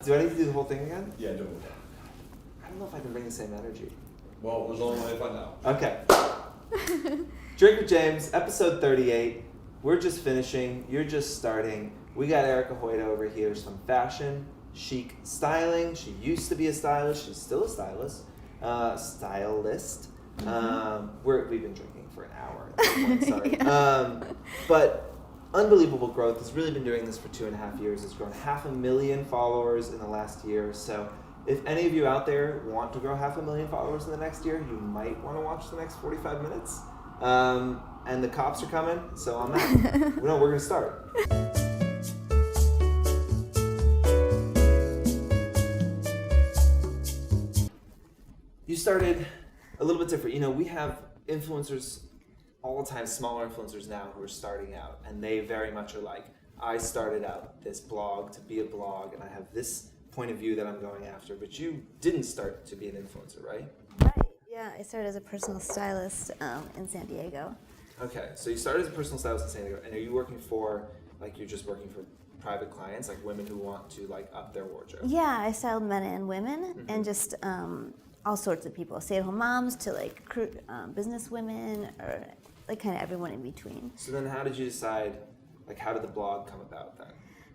Do I need to do the whole thing again? Yeah, do it. I don't know if I can bring the same energy. Well, there's only one way to find out. Okay. Drink with James, episode 38. We're just finishing. You're just starting. We got Erica Hoida over here. Some fashion, chic styling. She used to be a stylist. She's still a stylist. Stylist. We've been drinking for an hour at this point, sorry. Yeah. But unbelievable growth. Has really been doing this for 2.5 years. It's grown 500,000 followers in the last year. So if any of you out there want to grow 500,000 followers in the next year, you might want to watch the next 45 minutes. And the cops are coming, so I'm out. No, we're going to start. You started a little bit different. You know, we have influencers all the time, smaller influencers now who are starting out, and they very much are like, I started out this blog to be a blog, and I have this point of view that I'm going after, but you didn't start to be an influencer, right? Right, yeah, I started as a personal stylist in San Diego. Okay, so you started as a personal stylist in San Diego, and are you working for, like, you're just working for private clients, like women who want to, like, up their wardrobe? Yeah, I styled men and women, and just all sorts of people, stay-at-home moms to, like, business women, or, like, kind of everyone in between. So then how did you decide, like, how did the blog come about then?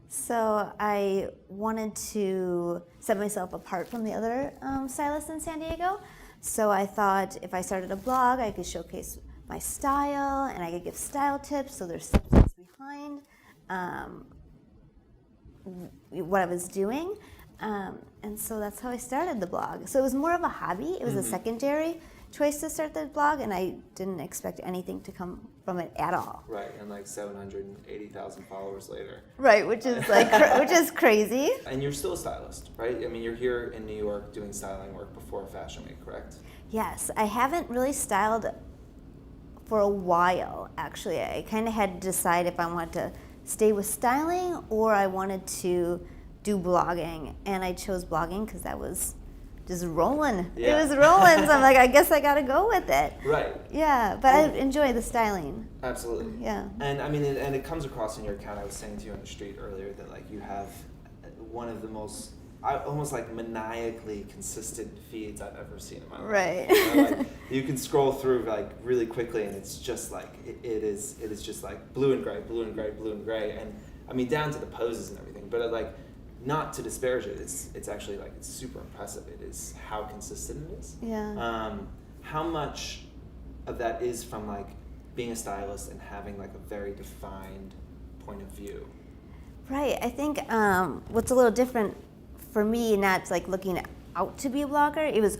So I wanted to set myself apart from the other stylists in San Diego. So I thought if I started a blog, I could showcase my style and I could give style tips. So there's substance behind what I was doing. And so that's how I started the blog. So it was more of a hobby. It was a secondary choice to start the blog, and I didn't expect anything to come from it at all. Right, and like 780,000 followers later. Right, which is like which is crazy. And you're still a stylist, right? I mean, you're here in New York doing styling work before Fashion Week, correct? Yes, I haven't really styled for a while, actually. I kind of had to decide if I wanted to stay with styling or I wanted to do blogging, and I chose blogging because that was just rolling. Yeah. It was rolling, so I'm like, I guess I gotta go with it. Right. Yeah, but I enjoy the styling. Absolutely. Yeah. And I mean, and it comes across in your account. I was saying to you on the street earlier that like you have one of the most, almost like maniacally consistent feeds I've ever seen in my life. Right. You know, like, you can scroll through like really quickly, and it's just like it is just like blue and gray, blue and gray, blue and gray, and I mean down to the poses and everything. But like, not to disparage it, it's actually like it's super impressive. It is how consistent it is. Yeah. How much of that is from like being a stylist and having like a very defined point of view? Right. I think what's a little different for me, not like looking out to be a blogger. It's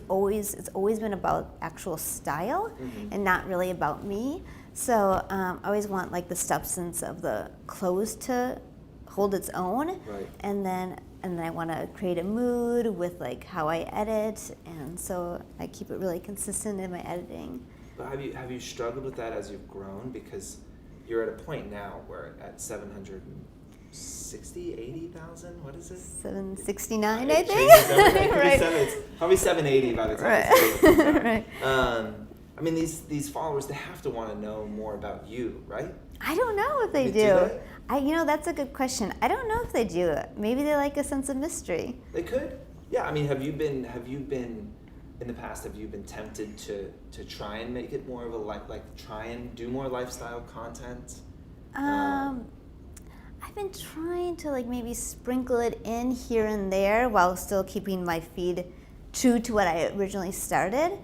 always been about actual style and not really about me. So I always want like the substance of the clothes to hold its own, Right. and then I want to create a mood with like how I edit, and so I keep it really consistent in my editing. But have you struggled with that as you've grown? Because you're at a point now where at 780,000, what is it? 769, I It think. changes every day. Right. It's probably 780 by the time Right. it's out. Right. I mean, these followers, they have to want to know more about you, right? I don't know if they Do do. they? That's a good question. I don't know if they do. Maybe they like a sense of mystery. They could. Yeah, I mean, have you been in the past, have you been tempted to try and make it more of a like try and do more lifestyle content? I've been trying to like maybe sprinkle it in here and there while still keeping my feed true to what I originally started.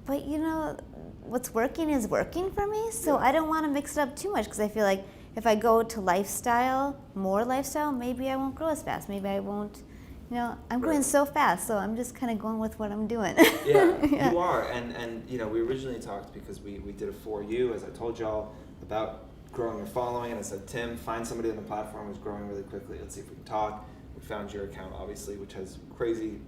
But what's working is working for me, so I don't want to mix it up too much because I feel like if I go to more lifestyle, maybe I won't grow as fast. Maybe I won't, I'm growing so fast, so I'm just kind of going with what I'm doing. Yeah, Yeah. you are. And we originally talked because we did a For You, as I told y'all, about growing your following, and I said, Tim, find somebody on the platform who's growing really quickly. Let's see if we can talk. We found your account, obviously, which has crazy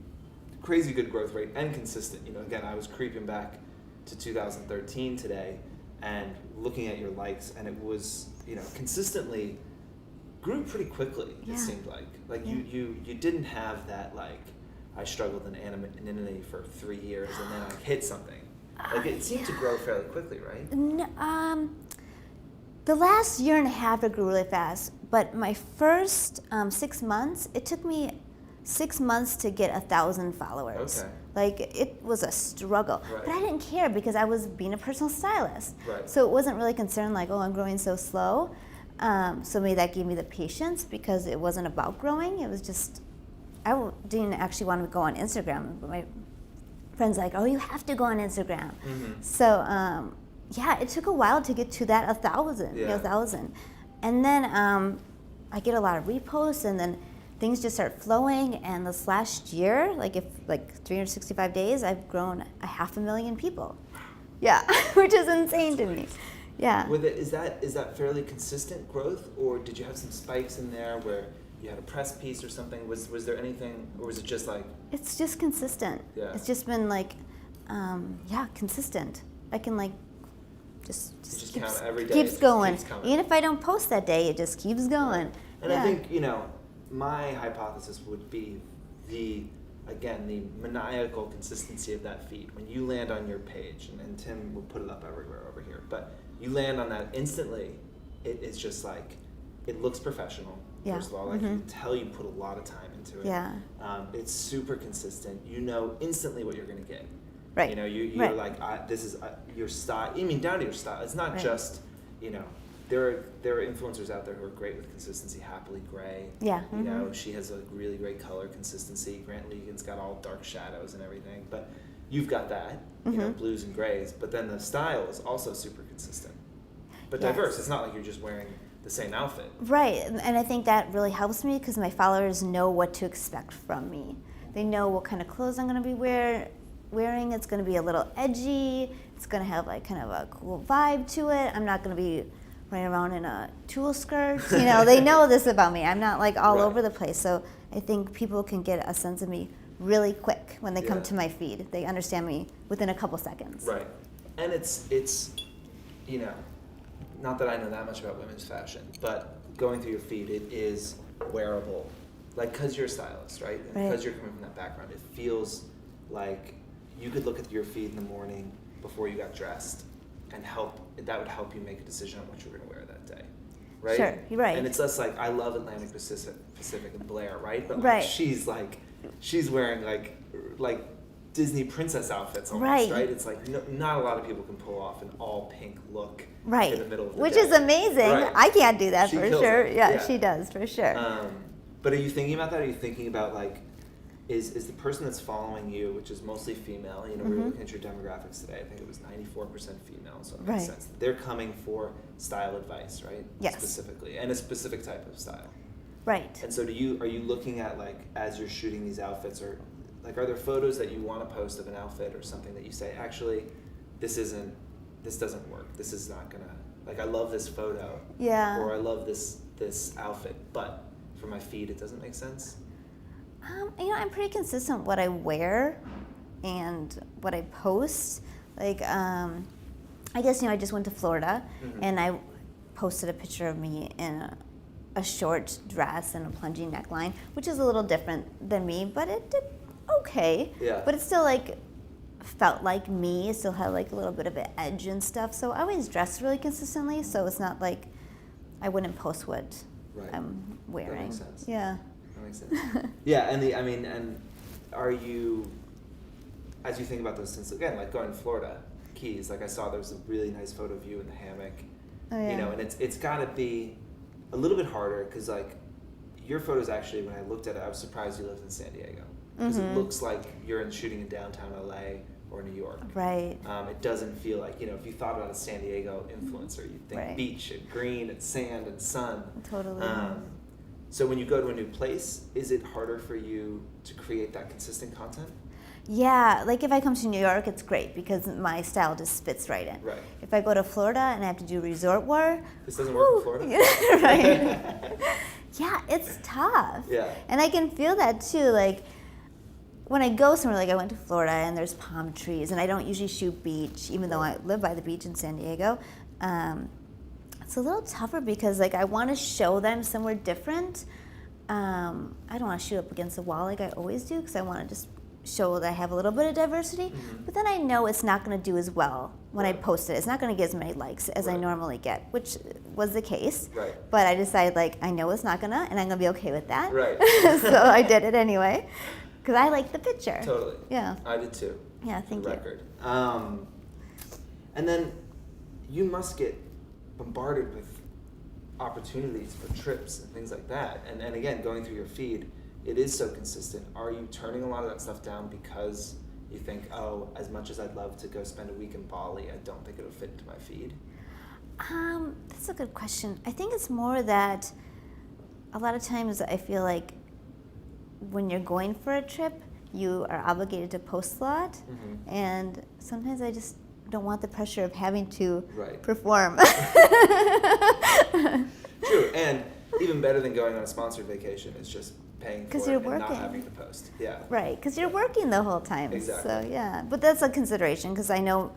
good growth rate and consistent. Again, I was creeping back to 2013 today and looking at your likes, and it was, consistently grew pretty quickly. Yeah. It seemed like you didn't have that like I struggled in anonymity for 3 years and then I hit something. Like it seemed to grow fairly quickly, right? The last year and a half, it grew really fast. But my first 6 months, it took me 6 months to get 1,000 followers. Okay. Like, it was a struggle. Right. But I didn't care because I was being a personal stylist. Right. So it wasn't really concerned like, oh, I'm growing so slow. So maybe that gave me the patience because it wasn't about growing. It was just, didn't actually want to go on Instagram. But my friend's like, oh, you have to go on Instagram. Mm-hmm. So, yeah, it took a while to get to that 1,000. Yeah. 1,000. And then I get a lot of reposts, and then things just start flowing. And this last year, like 365 days, I've grown 500,000 people. Yeah, which is insane to me. Yeah. Is that fairly consistent growth, or did you have some spikes in there where you had a press piece or something? Was there anything, or was it just like? It's just consistent. Yeah. It's just been like, consistent. I can like just Just keeps, count every day. keeps It just going. keeps coming. Even if I don't post that day, it just keeps going. And Yeah. I think, my hypothesis would be the maniacal consistency of that feed. When you land on your page, and Tim will put it up everywhere over here, but you land on that instantly, it's just like, it looks professional, Yeah. first of all. Like, you can tell you put a lot of time into it. Yeah. It's super consistent. You know instantly what you're going to get. Right. You're Right. like, this is your style. I mean, down to your style. It's not Right. just, there are influencers out there who are great with consistency. Happily Gray. Yeah. She has a really great color consistency. Grant Legan's got all dark shadows and everything. But you've got that, blues and grays. But then the style is also super consistent. But Yes. diverse. It's not like you're just wearing the same outfit. Right, and I think that really helps me because my followers know what to expect from me. They know what kind of clothes I'm going to be wearing. It's going to be a little edgy. It's going to have like kind of a cool vibe to it. I'm not going to be running around in a tulle skirt. They know this about me. I'm not like all Right. over the place. So I think people can get a sense of me really quick when they come Yeah. to my feed. They understand me within a couple seconds. Right. And it's not that I know that much about women's fashion, but going through your feed, it is wearable. Like, because you're a stylist, right? And Right. because you're coming from that background, it feels like you could look at your feed in the morning before you got dressed and that would help you make a decision on what you're going to wear that day. Right? Sure, you're right. And it's less like, I love Atlantic Pacific and Blair, right? But Right. she's wearing like Disney princess outfits almost, Right. right? It's like not a lot of people can pull off an all pink look Right, in the middle of the which day. is amazing. Right. I can't do that She for kills sure. it. Yeah, Yeah. she does for sure. But are you thinking about that? Are you thinking about like, is the person that's following you, which is mostly female, we were looking at your demographics today, I think it was 94% female, so it makes Right. sense. They're coming for style advice, right? Yes. Specifically, and a specific type of style. Right. And so are you looking at like, as you're shooting these outfits, or like, are there photos that you want to post of an outfit or something that you say, actually, this doesn't work. This is not gonna, like, I love this photo. Yeah. Or I love this outfit, but for my feed, it doesn't make sense. I'm pretty consistent what I wear and what I post. Like, I guess, I just went to Florida and I posted a picture of me in a short dress and a plunging neckline, which is a little different than me, but it did okay. Yeah. But it still like felt like me. It still had like a little bit of an edge and stuff. So I always dress really consistently. So it's not like I wouldn't post what Right. I'm wearing. That makes sense. Yeah. That makes sense. Yeah, and are you, as you think about those things, again, like going to Florida, Keys, like I saw there was a really nice photo of you in the hammock, Oh, yeah. and it's got to be a little bit harder because like your photos actually, when I looked at it, I was surprised you lived in San Diego because it looks like you're shooting in downtown LA or New York. Right. It doesn't feel like, if you thought about a San Diego influencer, you'd think Right. beach and green and sand and sun. Totally. So when you go to a new place, is it harder for you to create that consistent content? Yeah, like if I come to New York, it's great because my style just fits right in. Right. If I go to Florida and I have to do resort wear, This doesn't work in Florida? right? Yeah, it's tough. Yeah. And I can feel that too. Like when I go somewhere, like I went to Florida and there's palm trees, and I don't usually shoot beach, even though I live by the beach in San Diego. It's a little tougher because like I want to show them somewhere different. I don't want to shoot up against the wall like I always do because I want to just show that I have a little bit of diversity, but then I know it's not going to do as well when I post it. It's not going to get as many likes as I normally get, which was the case. Right. But I decided, like, I know it's not going to, and I'm going to be okay with that. Right. So I did it anyway, because I like the picture. Totally. Yeah. I did too. Yeah, thank the you. record. And then you must get bombarded with opportunities for trips and things like that. And again, going through your feed, it is so consistent. Are you turning a lot of that stuff down because you think, oh, as much as I'd love to go spend a week in Bali, I don't think it'll fit into my feed? That's a good question. I think it's more that a lot of times I feel like when you're going for a trip, you are obligated to post a lot, and sometimes I just don't want the pressure of having to perform. True, and even better than going on a sponsored vacation is just paying for it you're and working. not having to post. Yeah. Right, because you're working the whole time. Exactly. So yeah, but that's a consideration because I know,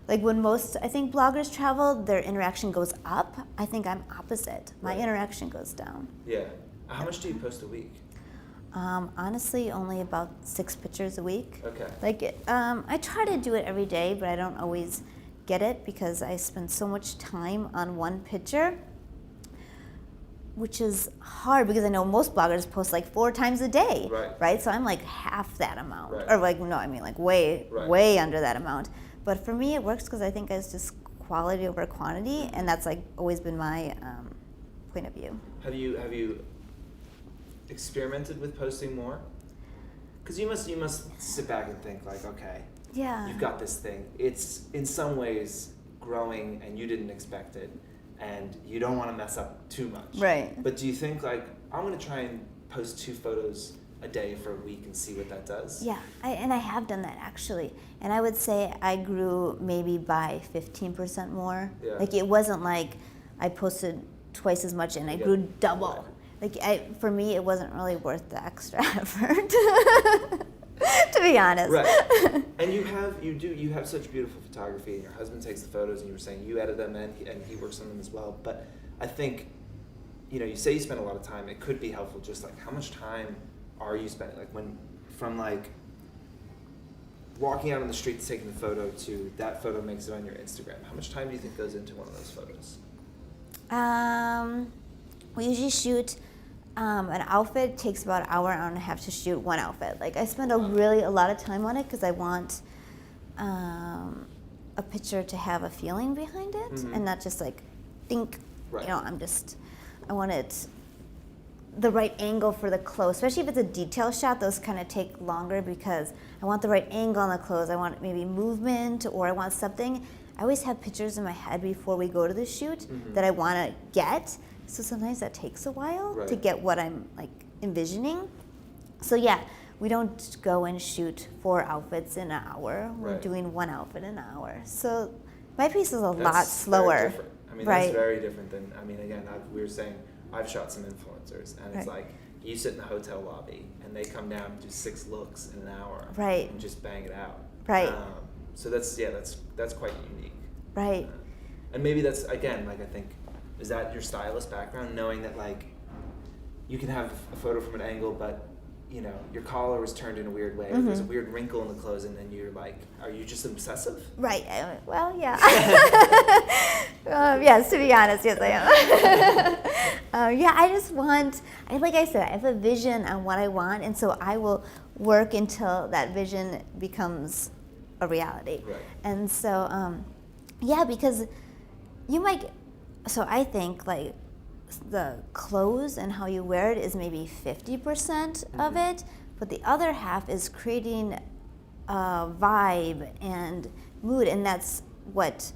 like when I think bloggers travel, their interaction goes up. I think I'm opposite. My interaction goes down. Yeah. How much do you post a week? Honestly, only about 6 pictures a week. Okay. Like, I try to do it every day, but I don't always get it because I spend so much time on one picture, which is hard because I know most bloggers post like 4 times a day, right? So I'm like half that amount, or like, no, I mean like way under that amount. But for me, it works because I think it's just quality over quantity, and that's like always been my point of view. Have you experimented with posting more? Because you must sit back and think like, okay, you've got this thing. It's in some ways growing, and you didn't expect it, and you don't want to mess up too much. Right. But do you think like, I'm going to try and post 2 photos a day for a week and see what that does? Yeah, and I have done that actually. And I would say I grew maybe by 15% more. Yeah. Like it wasn't like I posted twice as much and I grew double. Like for me, it wasn't really worth the extra effort, to be honest. Right. And you have such beautiful photography, and your husband takes the photos, and you were saying you edit them and he works on them as well. But I think, you say you spend a lot of time. It could be helpful just like how much time are you spending? Like from like walking out on the street to taking the photo to that photo makes it on your Instagram. How much time do you think goes into one of those photos? We usually shoot an outfit. Takes about an hour and a half to shoot one outfit. Like I spend a lot of time on it because I want a picture to have a feeling behind it and not just like think. Right. I want it the right angle for the clothes, especially if it's a detail shot. Those kind of take longer because I want the right angle on the clothes. I want maybe movement, or I want something. I always have pictures in my head before we go to the shoot that I want to get. So sometimes that takes a while to get what I'm like envisioning. So yeah, we don't go and shoot 4 outfits in an hour. We're doing 1 outfit in an hour. So my pace is a lot slower. That's very different than, again, we were saying, I've shot some influencers, and it's like, you sit in the hotel lobby, and they come down and do 6 looks in an hour. Right. And just bang it out. Right. So that's quite unique. Right. And maybe that's, again, like I think, is that your stylist background, knowing that like, you can have a photo from an angle, but your collar was turned in a weird way, or there's a weird wrinkle in the clothes, and then you're like, are you just obsessive? Right. Well, yeah. Yes, to be honest, yes, I am. Yeah, I just want, like I said, I have a vision on what I want, and so I will work until that vision becomes a reality. Right. And so, because you might, so I think like the clothes and how you wear it is maybe 50% of it, but the other half is creating a vibe and mood, and that's what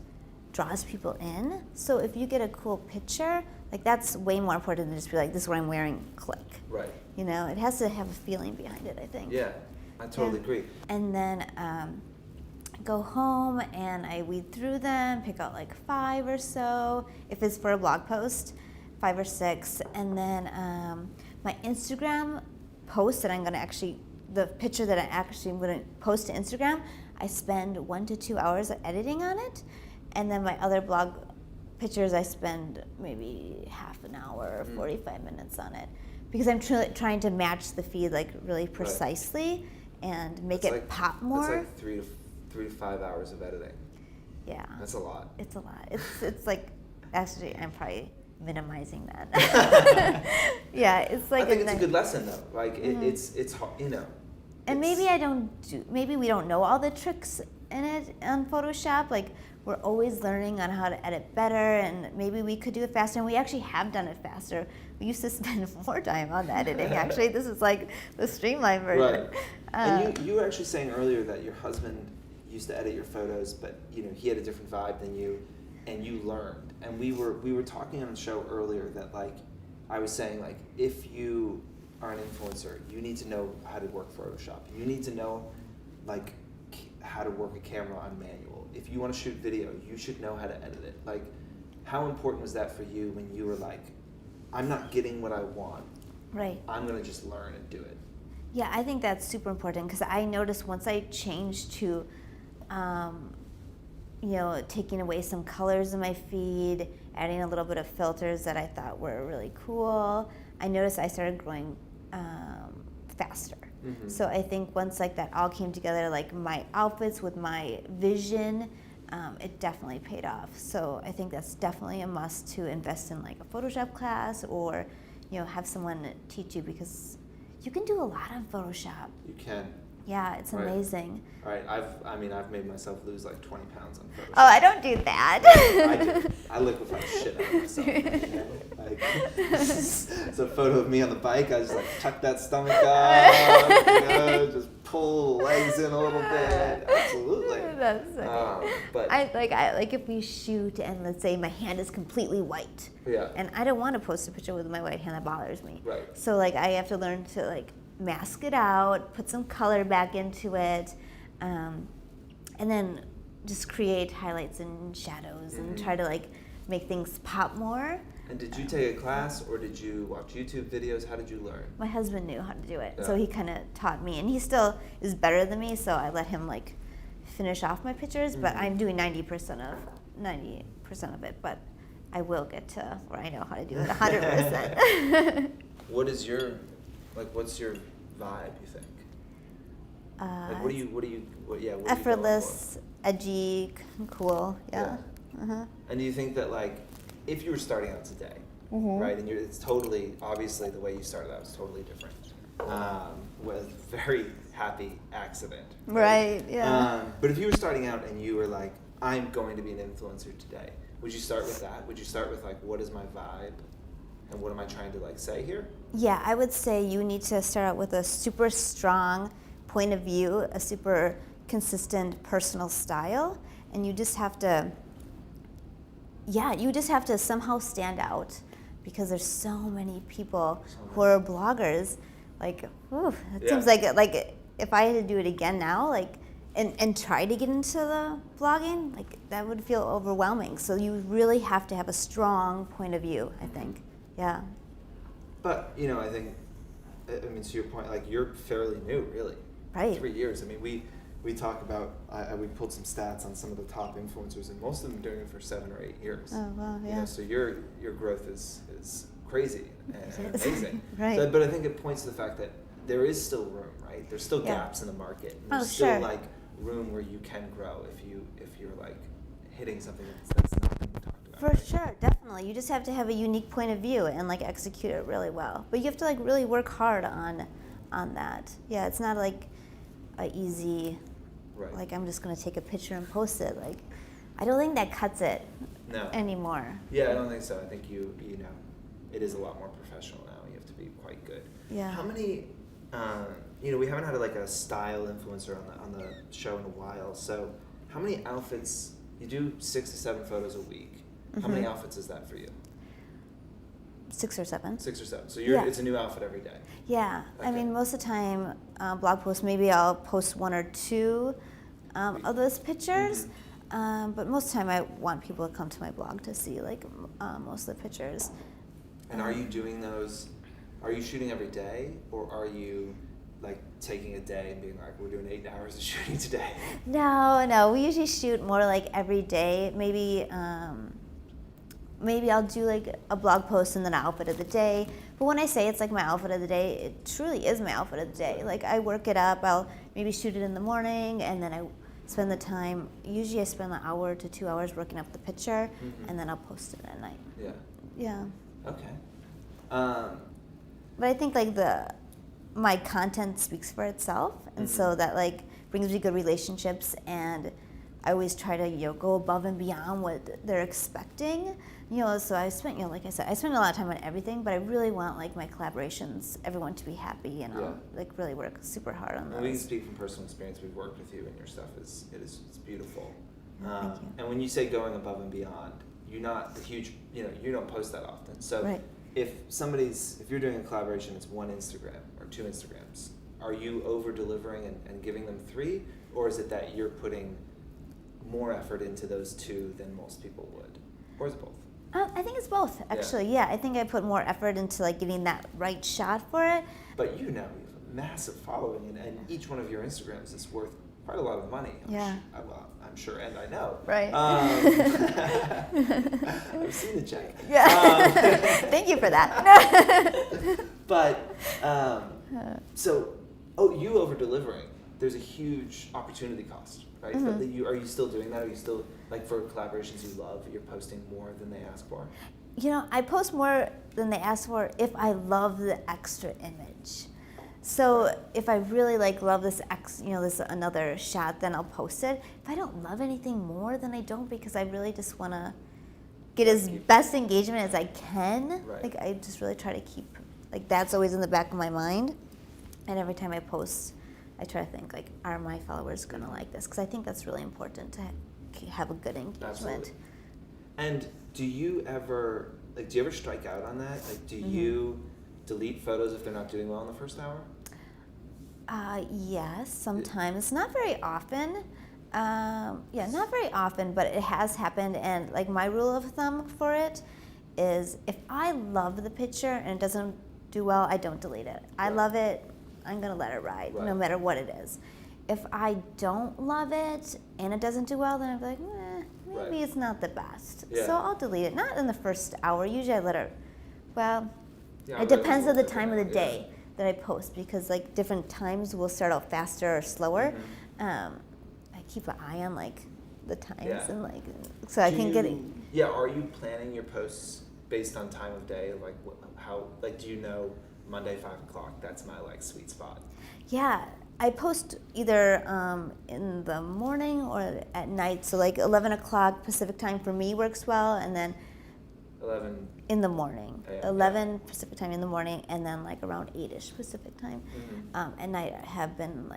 draws people in. So if you get a cool picture, like that's way more important than just be like, this is what I'm wearing, click. Right. It has to have a feeling behind it, I think. Yeah, I totally agree. And then go home and I weed through them, pick out like 5 or so, if it's for a blog post, 5 or 6, and then my Instagram post that I'm going to the picture that I actually am going to post to Instagram, I spend 1 to 2 hours editing on it, and then my other blog pictures I spend maybe half an hour or 45 minutes on it, because I'm trying to match the feed like really precisely, and make That's it pop more. That's like 3 to 5 hours of editing. Yeah. That's a lot. It's a lot. It's like, actually, I'm probably minimizing that. Yeah, it's like. I think it's a good lesson though. Like it's hard, And maybe maybe we don't know all the tricks in it on Photoshop. Like, we're always learning on how to edit better, and maybe we could do it faster. And we actually have done it faster. We used to spend more time on the editing. Actually, this is like the streamlined version. Right. And you were actually saying earlier that your husband used to edit your photos, but he had a different vibe than you, and you learned. And we were talking on the show earlier that, like, I was saying, like, if you are an influencer, you need to know how to work Photoshop. You need to know, like, how to work a camera on manual. If you want to shoot video, you should know how to edit it. Like, how important was that for you when you were like, I'm not getting what I want. Right. I'm going to just learn and do it. Yeah, I think that's super important, because I noticed once I changed to, taking away some colors in my feed, adding a little bit of filters that I thought were really cool, I noticed I started growing faster. Mm-hmm. So I think once like that all came together, like my outfits with my vision, it definitely paid off. So I think that's definitely a must to invest in like a Photoshop class, or have someone teach you, because you can do a lot on Photoshop. You can. Yeah, it's amazing. All right, I've made myself lose like 20 pounds on Photoshop. Oh, I don't do that. I do. I liquefy shit out of myself. Like, it's a photo of me on the bike. I just like tuck that stomach up, just pull the legs in a little bit. Absolutely. That's okay. But I like if we shoot and let's say my hand is completely white. Yeah. And I don't want to post a picture with my white hand. That bothers me. Right. So like I have to learn to like mask it out, put some color back into it, and then just create highlights and shadows and try to like make things pop more. And did you take a class, or did you watch YouTube videos? How did you learn? My husband knew how to do it, Yeah. so he kind of taught me, and he still is better than me, so I let him like finish off my pictures, but I'm doing 90% of it, but I will get to where I know how to do it 100%. What's your vibe, you think? Like, what do you effortless, edgy, cool, yeah. Uh-huh. And do you think that, like, if you were starting out today, right, and it's totally, obviously the way you started out was totally different, with very happy accident. Right, yeah. But if you were starting out and you were like, I'm going to be an influencer today, would you start with that? Would you start with, like, what is my vibe? And what am I trying to, like, say here? Yeah, I would say you need to start out with a super strong point of view, a super consistent personal style, and you just have to somehow stand out, because there's so many people who are bloggers. Like, it seems like if I had to do it again now, like, and try to get into the blogging, like, that would feel overwhelming. So you really have to have a strong point of view, I think. Yeah. But, I think, to your point, like, you're fairly new, really. Right. 3 years. I mean, we talk about, we pulled some stats on some of the top influencers, and most of them are doing it for 7 or 8 years. Oh, wow, yeah. So your growth is crazy and amazing. Right. So, but I think it points to the fact that there is still room, right? There's still gaps in the market. And there's still, like, room where you can grow if you're like hitting something that's not being talked about. For sure, definitely. You just have to have a unique point of view and like execute it really well. But you have to like really work hard on that. Yeah, it's not like a easy, like, I'm just going to take a picture and post it. Like, I don't think that cuts it anymore. Yeah, I don't think so. I think it is a lot more professional now. You have to be quite good. Yeah. How many, we haven't had like a style influencer on the show in a while. So how many outfits, you do 6 to 7 photos a week. How many outfits is that for you? 6 or 7. 6 or 7. So it's a new outfit every day. Yeah. Okay. I mean, most of the time, blog posts, maybe I'll post 1 or 2 of those pictures. But most of the time I want people to come to my blog to see like most of the pictures. And are you doing those, are you shooting every day, or are you like taking a day and being like, we're doing 8 hours of shooting today? No, we usually shoot more like every day, maybe maybe I'll do like a blog post and then an outfit of the day. But when I say it's like my outfit of the day, it truly is my outfit of the day. Like I work it up, I'll maybe shoot it in the morning, and then I spend the time, usually I spend an hour to 2 hours working up the picture, and then I'll post it at night. Yeah. Yeah. Okay. But I think like my content speaks for itself, and so that like brings me good relationships, and I always try to go above and beyond what they're expecting. So I spent like I said, I spend a lot of time on everything, but I really want like my collaborations, everyone to be happy, and I'll like really work super hard on those. We can speak from personal experience. We've worked with you, and your stuff it's beautiful. Thank you. And when you say going above and beyond, you're not the huge, you don't post that often. So Right. if you're doing a collaboration, it's one Instagram or two Instagrams. Are you over delivering and giving them 3, or is it that you're putting more effort into those 2 than most people would, or is it both? I think it's both, actually. Yeah, I think I put more effort into like getting that right shot for it. But you have a massive following, and each one of your Instagrams is worth quite a lot of money. I'm sure, and I know. Right. I've seen the check. Yeah. Thank you for that. But you over delivering. There's a huge opportunity cost, right? Are you still doing that? Are you still, like, for collaborations you love, you're posting more than they ask for? I post more than they ask for if I love the extra image. So if I really love this this another shot, then I'll post it. If I don't love anything more, then I don't, because I really just want to get as best engagement as I can. Right. Like I just really try to keep that's always in the back of my mind. And every time I post, I try to think are my followers going to like this? Because I think that's really important to have a good engagement. Absolutely. And do you ever strike out on that? Do you delete photos if they're not doing well in the first hour? Yes, sometimes. Not very often. Not very often, but it has happened. And my rule of thumb for it is if I love the picture and it doesn't do well, I don't delete it. I love it, I'm going to let it ride, no matter what it is. If I don't love it and it doesn't do well, then I'm like, maybe it's not the best. Yeah. So I'll delete it. Not in the first hour. Usually I let it, it depends on the time of the day that I post, because different times will start out faster or slower. I keep an eye on the times and so I can get it. Yeah, are you planning your posts based on time of day? How do you know Monday 5 o'clock? That's my sweet spot. Yeah, I post either in the morning or at night. So 11 o'clock Pacific time for me works well, and then 11 in the morning. AM, 11 Pacific time in the morning, and then around 8ish Pacific time. At night have been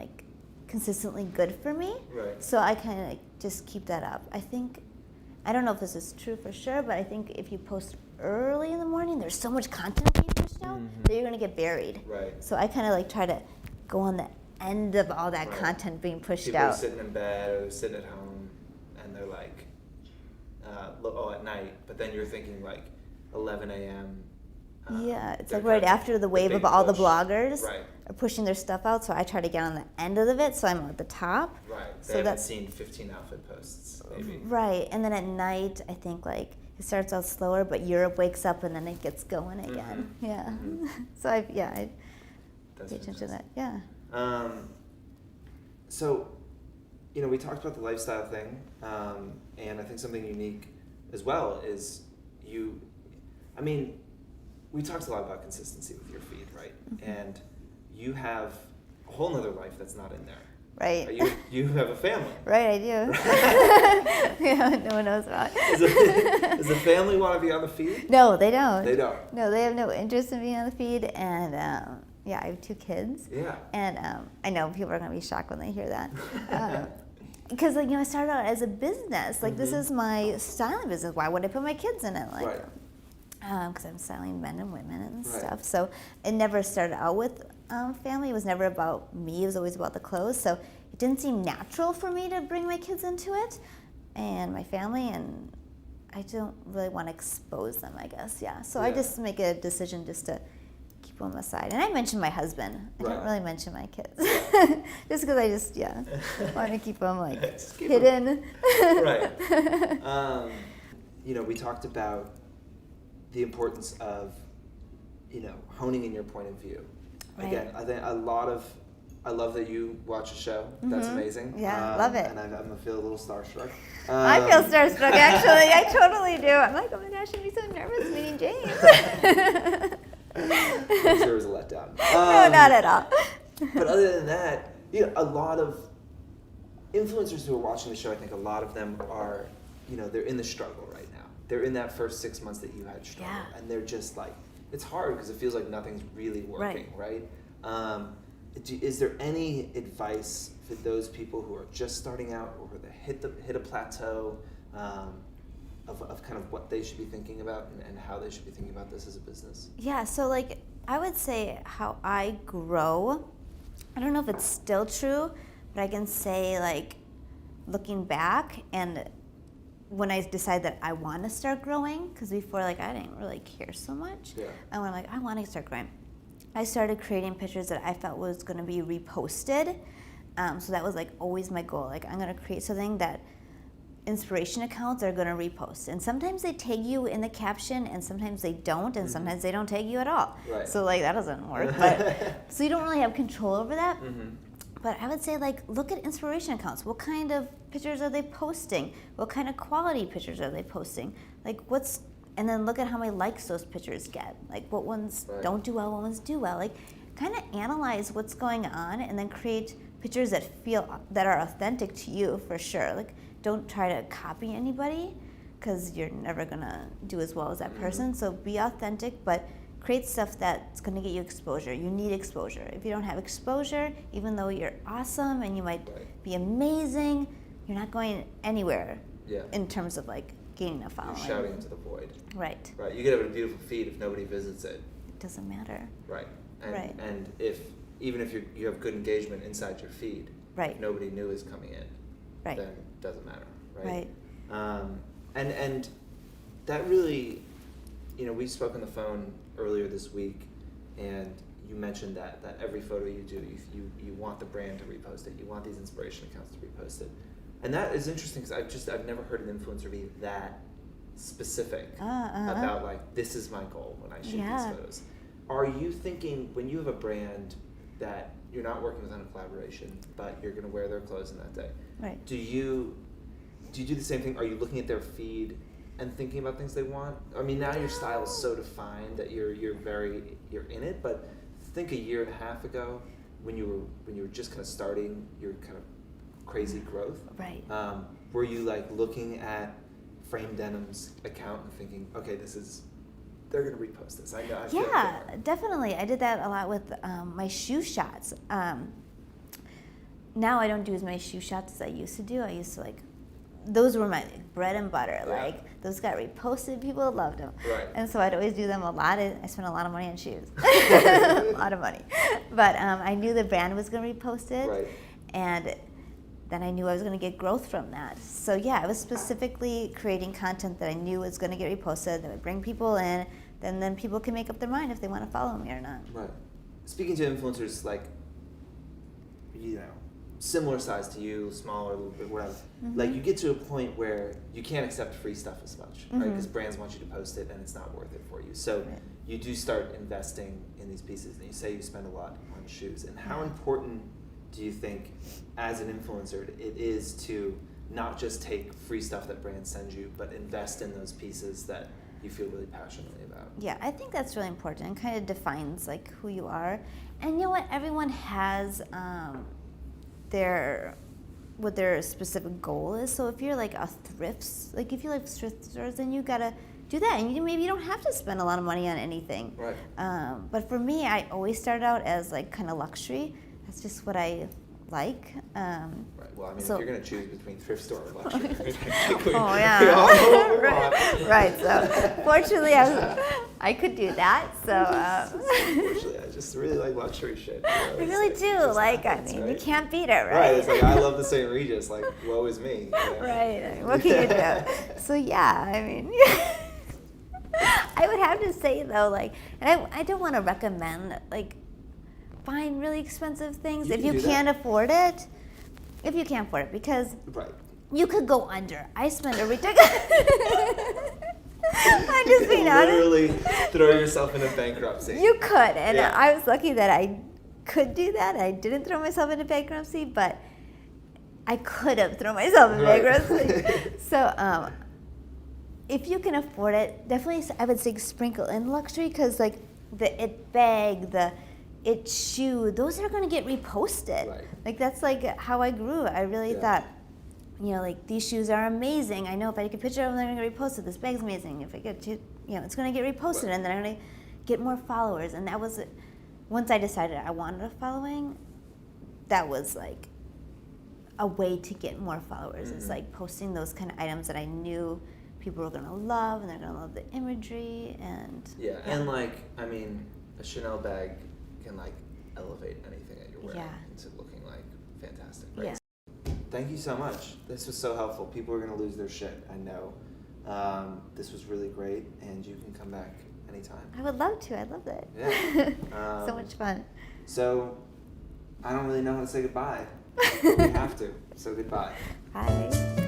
consistently good for me. Right. So I kind of just keep that up. I don't know if this is true for sure, but I think if you post early in the morning, there's so much content being pushed out that you're going to get buried. Right. So I kind of try to go on the end of all that content being pushed People out. are sitting in bed or they're sitting at home and they're at night, but then you're thinking 11 a.m. Yeah, it's right after the wave of all the bloggers are pushing their stuff out, so I try to get on the end of it, so I'm at the top. Right. So They haven't seen 15 outfit posts, maybe. Right, and then at night, I think it starts out slower, but Europe wakes up and then it gets going again. Yeah. So I pay attention to that. Yeah. So, we talked about the lifestyle thing, and I think something unique as well is we talked a lot about consistency with your feed, right? And you have a whole nother life that's not in there. Right. You have a family. Right, I do. Yeah, no one knows about it. Does the family want to be on the feed? No, they don't. They don't. No, they have no interest in being on the feed, and I have 2 kids. Yeah. And I know people are going to be shocked when they hear that. Because, I started out as a business. This is my styling business. Why would I put my kids in it? Right. Because I'm styling men and women and stuff. So it never started out with family. It was never about me. It was always about the clothes. So it didn't seem natural for me to bring my kids into it and my family. And I don't really want to expose them, I guess. Yeah. So I just make a decision just to keep them aside. And I mention my husband. I don't really mention my kids. Just because I just, want to keep them hidden. Right. We talked about the importance of, honing in your point of view. Right. Again, I think I love that you watch a show. That's amazing. Yeah, love it. And I'm gonna feel a little starstruck. I feel starstruck, actually. I totally do. I'm like, oh my gosh, I'd be so nervous meeting James. I'm sure it was a letdown. No, not at all. But other than that, a lot of influencers who are watching the show, I think a lot of them are, they're in the struggle right now. They're in that first 6 months that you had struggle. Yeah. And they're just like, it's hard because it feels like nothing's really working, right? Is there any advice for those people who are just starting out or they hit a plateau of kind of what they should be thinking about and how they should be thinking about this as a business? Yeah, so I would say how I grow, I don't know if it's still true, but I can say looking back and when I decide that I want to start growing, because before I didn't really care so much, and when I want to start growing, I started creating pictures that I felt was going to be reposted. So that was always my goal. I'm going to create something that inspiration accounts are going to repost. And sometimes they tag you in the caption and sometimes they don't, and sometimes they don't tag you at all. Right. So that doesn't work. But so you don't really have control over that. Mm-hmm. But I would say look at inspiration accounts. What kind of pictures are they posting? What kind of quality pictures are they posting? And then look at how many likes those pictures get. What ones don't do well, what ones do well. Kind of analyze what's going on and then create pictures that are authentic to you for sure. Don't try to copy anybody because you're never gonna do as well as that person. So be authentic, but create stuff that's gonna get you exposure. You need exposure. If you don't have exposure, even though you're awesome and you might be amazing, you're not going anywhere in terms of gaining a following. You're shouting into the void. Right. Right. You could have a beautiful feed if nobody visits it. It doesn't matter. Right. And even if you have good engagement inside your feed, if nobody new is coming in, then it doesn't matter. Right. And that really, we spoke on the phone earlier this week, and you mentioned that every photo you do, you want the brand to repost it. You want these inspiration accounts to repost it. And that is interesting because I've never heard an influencer be that specific about this is my goal when I shoot these photos. Are you thinking when you have a brand that you're not working with on a collaboration, but you're going to wear their clothes in that day? Right. Do you do the same thing? Are you looking at their feed and thinking about things they want? I mean, now your style is so defined that you're in it. But think a year and a half ago when you were just kind of starting your kind of crazy growth. Right. Were you looking at Frame Denim's account and thinking, okay, they're going to repost this. I feel like definitely. I did that a lot with my shoe shots. Now I don't do as many shoe shots as I used to do. I used to those were my bread and butter. Those got reposted. People loved them. Right. And so I'd always do them a lot. I spent a lot of money on shoes. A lot of money. But I knew the brand was going to repost it. Right. And then I knew I was going to get growth from that. So I was specifically creating content that I knew was going to get reposted, that would bring people in, then people can make up their mind if they want to follow me or not. Right. Speaking to influencers similar size to you, smaller, a little bit, whatever, you get to a point where you can't accept free stuff as much, right? Because brands want you to post it and it's not worth it for you. So you do start investing in these pieces, and you say you spend a lot on shoes. And how important do you think, as an influencer, it is to not just take free stuff that brands send you, but invest in those pieces that you feel really passionately about? Yeah, I think that's really important and kind of defines who you are. And you know what? Everyone has what their specific goal is. So if you're a thrifts, if you like thrift stores, then you gotta do that. And maybe you don't have to spend a lot of money on anything. Right. But for me, I always started out as kind of luxury. That's just what I like. Right. Well, if you're going to choose between thrift store and luxury, right. So fortunately, I could do that. So fortunately, I just really like luxury shit. I really do. You can't beat it, right? Right. It's I love the St. Regis. Woe is me. Right. What can you do? So I would have to say though, and I don't want to recommend buying really expensive things if you can't afford it. If you can't afford it, because you could go under. I spend a ridiculous I'm just being honest. Literally throw yourself into bankruptcy. You could, and Yeah. I was lucky that I could do that. I didn't throw myself into bankruptcy, but I could have thrown myself in Right. bankruptcy. So, if you can afford it, definitely I would say sprinkle in luxury, because like the it bag, the it shoe, those are going to get reposted. Right. Like that's like how I grew. I really Yeah. thought, you know, like these shoes are amazing. I know if I take a picture of them, they're going to get reposted. This bag's amazing. If I get to, you know, it's going to get reposted, Right. and then I'm going to get more followers. And that was, once I decided I wanted a following, that was like a way to get more followers. It's like posting those kind of items that I knew people were going to love, and they're going to love the imagery. And Yeah, and like, I mean, a Chanel bag can like elevate anything that you're wearing Yeah. into looking like fantastic, right? Yeah. Thank you so much. This was so helpful. People are gonna lose their shit, I know. This was really great, and you can come back anytime. I would love to. I love it. Yeah. So much fun. So, I don't really know how to say goodbye. We have to. So goodbye. Bye.